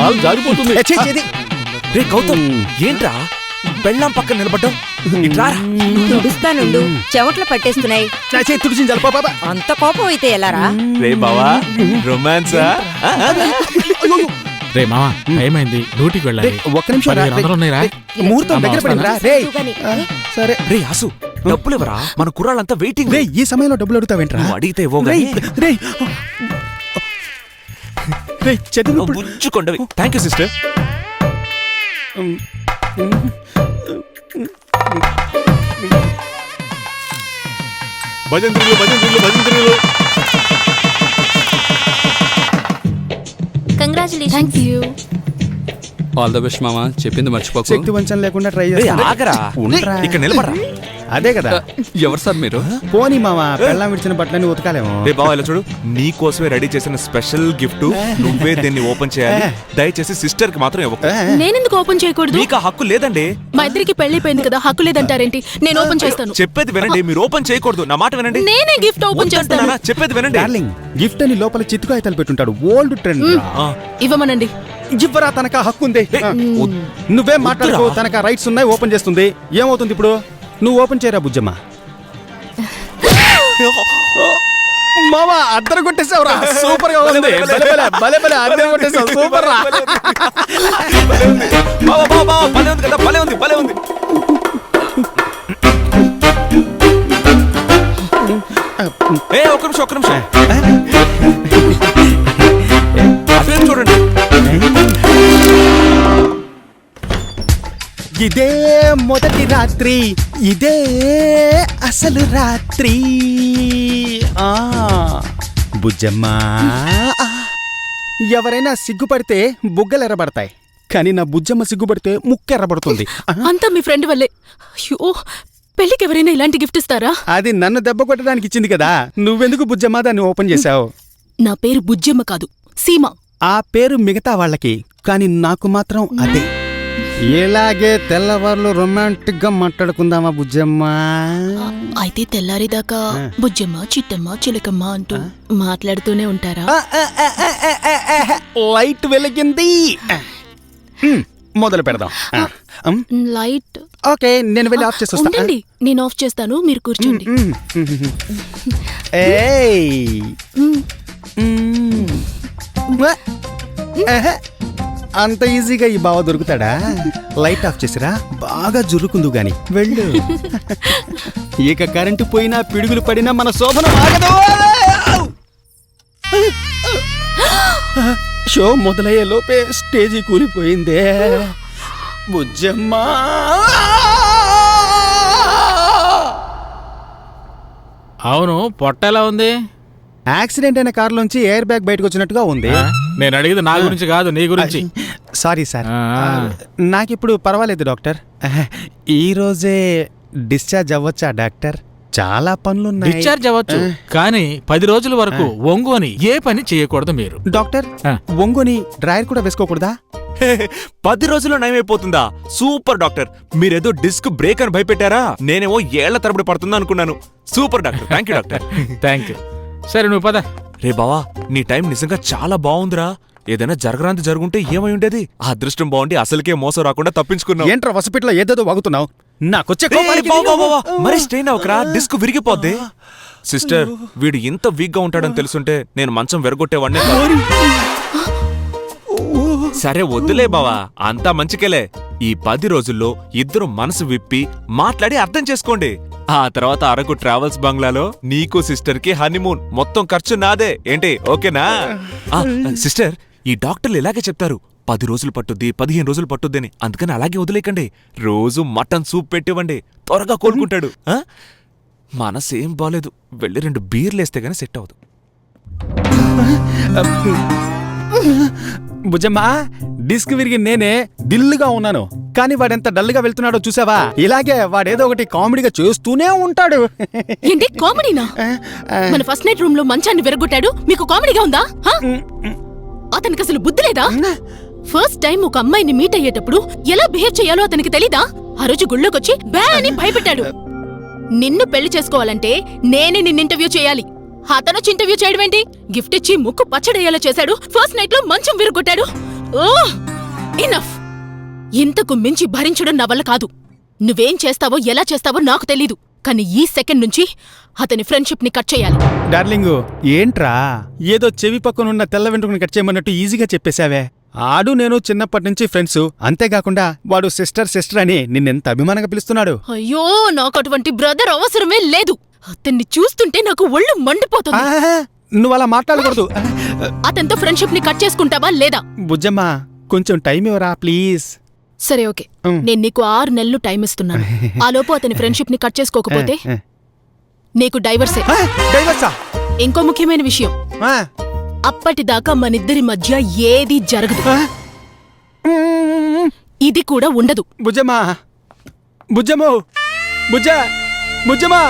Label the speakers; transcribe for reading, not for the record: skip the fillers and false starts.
Speaker 1: కాలు జారిపోతుంది.
Speaker 2: రే గౌతమ్, ఏంట్రా పెళ్ళాం పక్కన నిలబడ్డావు?
Speaker 3: తుడుస్తానుండు, చెమట్లు పట్టేస్తున్నాయి. అంత కోపం అయితే ఎలారా?
Speaker 2: రే బావా, రొమాన్సా?
Speaker 1: రే మావా, టైం అయింది, డ్యూటీకి వెళ్ళాలి.
Speaker 4: ఒక్క నిమిషం, ముహూర్తం దగ్గర పడిందిరా. సరే
Speaker 2: రే ఆసు, డబ్బులు ఇవ్వరా, మన కుర్రాళ్ళంతా వెయిటింగ్.
Speaker 4: రే, ఈ సమయంలో డబ్బులు అడుగుతావేంట్రా?
Speaker 2: నువ్వు అడిగితే ఇవ్వవు. బుజ్జుకొండవి. Thank you sister.
Speaker 1: భజంత్రులు భజంత్రులు భజంత్రులు.
Speaker 5: కంగ్రాచులేషన్స్.
Speaker 6: ఆల్ ద బెస్ట్ మామ. చెప్పింది మర్చిపోకు.
Speaker 4: శక్తి వంచన లేకుండా ట్రై
Speaker 2: ఆగరా, ఇక్కడ నిలబడరా.
Speaker 4: అదే కదా.
Speaker 6: ఎవరు సార్ మీరు?
Speaker 4: పోనీ మావా, పెళ్ళాం విడిచిన బట్టలని ఉతకాలేమో.
Speaker 2: రే బావా, ఇలా చూడు, నీ కోసమే రెడీ చేసిన స్పెషల్ గిఫ్ట్. నువ్వే దీన్ని ఓపెన్ చేయాలి. దయచేసి సిస్టర్ కి మాత్రం ఇవ్వకు.
Speaker 5: నేనెందుకు ఓపెన్ చేయకూడదు?
Speaker 2: మీకు హక్కు లేదండి.
Speaker 5: మా ఇద్దరికి పెళ్లిపోయింది కదా, హక్కు లేదంటారేంటి? నేను ఓపెన్ చేస్తాను.
Speaker 2: చెప్పేది వినండి, మీరు ఓపెన్ చేయకూడదు. నా మాట వినండి.
Speaker 5: నేనే గిఫ్ట్ ఓపెన్ చేస్తాను.
Speaker 2: చెప్పేది వినండి.
Speaker 4: డార్లింగ్, గిఫ్ట్ అని లోపల చిత్తు కాగితాలు పెట్టుంటాడు. Old trend.
Speaker 5: ఇవ్వమనండి.
Speaker 4: ఇవ్వరా, తనక హక్కు ఉంది. నువ్వేం మాట్లాడుకో, తనక రైట్స్ ఉన్నాయి. ఓపెన్ చేస్తుంది. ఏమవుతుంది ఇప్పుడు? నువ్వు ఓపెన్ చేయరా బుజ్జమ్మ. మావా, అద్దరు కొట్టేసావురా. సూపర్ గా ఉంది. భలే భలే అద్దరు కొట్టేసావు. సూపర్ రా.
Speaker 2: భలే ఉంది కదా, భలే ఉంది, భలే ఉంది. ఒక్క నిమిషం, ఒక్క నిమిషం. అదే చూడండి.
Speaker 4: ఇదే మొదటి రాత్రి, ఇదే అసలు రాత్రి. బుజ్జమ్మ, ఎవరైనా సిగ్గుపడితే బుగ్గలు ఎర్రబడతాయి, కానీ నా బుజ్జమ్మ సిగ్గుపడితే ముక్కు ఎర్రబడుతుంది.
Speaker 5: అంతా మీ ఫ్రెండ్ వల్లే. అయ్యో, పెళ్లికి ఎవరైనా ఇలాంటి గిఫ్ట్ ఇస్తారా?
Speaker 4: అది నన్ను దెబ్బ కొట్టడానికి ఇచ్చింది కదా. నువ్వెందుకు బుజ్జమ్మ దాన్ని ఓపెన్ చేశావు?
Speaker 5: నా పేరు బుజ్జమ్మ కాదు, సీమ.
Speaker 4: ఆ పేరు మిగతా వాళ్ళకి, కానీ నాకు మాత్రం అదే. ఇలాగే తెల్లవారులు రొమాంటిక్ గా మాట్లాడుకుందామా బుజ్జమ్మ?
Speaker 5: అయితే తెల్లారిదాకా బుజ్జమ్మ, చిట్టమ్మ, చిలకమ్మ అంటూ మాట్లాడుతూనే ఉంటారా?
Speaker 4: లైట్ వెలిగింది, మొదలు పెడదాం.
Speaker 5: లైట్
Speaker 4: ఓకే, నేను వెళ్ళి ఆఫ్ చేసి వస్తాను.
Speaker 5: ఉండండి, నేను ఆఫ్ చేస్తాను, మీరు కూర్చోండి.
Speaker 4: అంత ఈజీగా ఈ బావ దొరుకుతాడా? లైట్ ఆఫ్ చేసిరా, బాగా జురుకుందు గాని వెళ్ళు. ఇక కరెంటు పోయినా, పిడుగులు పడినా మన శోభనం ఆగదు. షో మొదలయ్యే లోపే స్టేజీ కూలిపోయిందే బుజ్జమ్మా.
Speaker 1: అవును, పొట్ట ఎలా ఉంది?
Speaker 4: యాక్సిడెంట్ అయిన కారులోంచి ఎయిర్ బ్యాగ్ బయటకు వచ్చినట్టుగా ఉంది.
Speaker 1: నేను అడిగింది నా గురించి కాదు, నీ గురించి.
Speaker 4: సారీ సార్, నాకిప్పుడు పర్వాలేదు డాక్టర్. ఈ రోజే డిశ్చార్జ్ అవ్వచ్చా డాక్టర్? చాలా పనులున్నాయి.
Speaker 1: డిశ్చార్జ్ అవ్వచ్చు, కానీ 10 రోజుల వరకు ఒంగోని ఏ పని చేయకూడదు మీరు.
Speaker 4: డాక్టర్, ఒంగోని డ్రైయర్ కూడా వేసుకోకూడదా?
Speaker 2: 10 రోజుల్లో నయమైపోతుందా? Super doctor. మీరేదో డిస్క్ బ్రేక్ అని భయపెట్టారా? నేనేమో ఏళ్ల తరబడి పడుతుందా అనుకున్నాను. Super doctor. Thank you doctor.
Speaker 1: Thank you. సరే, నువ్వు పద.
Speaker 2: రే బావా, నీ టైం నిజంగా చాలా బాగుందిరా. ఏదైనా జరగరాంది జరుగుంటే ఏమై ఉండేది? ఆ అదృష్టం బాగుండి అసలుకే మోసం రాకుండా తప్పించుకున్నావు.
Speaker 4: ఏంట్రా వసపిట్లో ఏదేదో వాగుతున్నావు? నాకొచ్చే
Speaker 2: మరి స్ట్రెయిన్ అవకరా, డిస్క్ విరిగిపోద్ది. సిస్టర్, వీడు ఇంత వీక్ గా ఉంటాడని తెలుసుంటే నేను మంచం వెరగొట్టేవాడిని. సరే వద్దులే బావా, అంతా మంచికేలే. ఈ 10 రోజుల్లో ఇద్దరు మనసు విప్పి మాట్లాడి అర్థం చేసుకోండి. ఆ తర్వాత అరకు ట్రావెల్స్ బంగ్లాలో నీకు సిస్టర్ కి హనీమూన్. మొత్తం ఖర్చు నాదే. ఏంటి, ఓకేనా? సిస్టర్, ఈ డాక్టర్లు ఇలాగే చెప్తారు, 10 రోజులు పట్టుద్ది, 15 రోజులు పట్టుద్దని. అందుకని అలాగే వదిలేకండి. రోజు మటన్ సూప్ పెట్టివ్వండి, త్వరగా కోలుకుంటాడు. మనసేం బాలేదు, వెళ్ళి 2 బీర్లేస్తే గానీ సెట్ అవ్వదు.
Speaker 4: బుజ్జమ్మా, డిస్క్ విరిగి నేనే దిల్లుగా ఉన్నాను, కానీ వాడెంత డల్గా వెళ్తున్నాడో చూసావా? ఇలాగే వాడేదో ఒకటి కామెడీగా చేస్తూనే ఉంటాడు.
Speaker 5: ఏంటి కామెడీనా? మన ఫస్ట్ నైట్ రూమ్ లో మంచాన్ని విరగొట్టాడు, మీకు కామెడీగా ఉందా? అతనికి అసలు బుద్ధి లేదా? ఫస్ట్ టైం ఒక అమ్మాయిని మీట్ అయ్యేటప్పుడు ఎలా బిహేవ్ చేయాలో అతనికి తెలీదా? ఆ రోజు గుళ్ళోకొచ్చి బ్యా అని భయపెట్టాడు. నిన్ను పెళ్లి చేసుకోవాలంటే నేనే నిన్ను ఇంటర్వ్యూ చేయాలి. అతనొచ్చి ఇంటర్వ్యూ చేయడం ఏంటి? గిఫ్ట్ ఇచ్చి ముక్కు పచ్చడయ్యేలా చేశాడు, ఫస్ట్ నైట్ లో మంచం విరగొట్టాడు. ఇనఫ్. ఇంతకు మించి భరించడం నా వల్ల కాదు. నువ్వేం చేస్తావో ఎలా చేస్తావో నాకు తెలీదు, కానీ ఈ సెకండ్ నుంచి అతని ఫ్రెండ్షిప్ ని కట్ చేయాలి.
Speaker 4: డార్లింగు ఏంట్రా ఏదో చెవి పక్కనున్న తెల్ల వెంట్రుకని కట్ చేయమన్నట్టు ఈజీగా చెప్పేశావే. ఆడు నేను చిన్నప్పటి నుంచి ఫ్రెండ్స్. అంతేకాకుండా వాడు సిస్టర్ అని నిన్నెంత అభిమానంగా పిలుస్తున్నాడు.
Speaker 5: అయ్యో, నాకు అటువంటి బ్రదర్ అవసరమే లేదు. అతన్ని చూస్తుంటే నాకు ఒళ్ళు మండిపోతుంది.
Speaker 4: నువ్వు అలా మాట్లాడకూడదు.
Speaker 5: అతనితో ఫ్రెండ్షిప్ ని కట్ చేసుకుంటావా లేదా?
Speaker 4: బుజ్జమ్మా కొంచెం టైం ఇవ్వరా ప్లీజ్.
Speaker 5: సరే, ఓకే. నేను నీకు 6 నెలలు టైం ఇస్తున్నాను. ఆలోపు అతని ఫ్రెండ్షిప్ ని కట్ చేసుకోకపోతే నీకు డైవర్సే.
Speaker 4: డైవర్సా?
Speaker 5: ఇంకో ముఖ్యమైన విషయం, అప్పటిదాకా మనిద్దరి మధ్య ఏదీ జరగదు. ఇది కూడా ఉండదు.
Speaker 4: బుజ్జమ్మా బుజ్జమ్మో బుజ్జమ్మా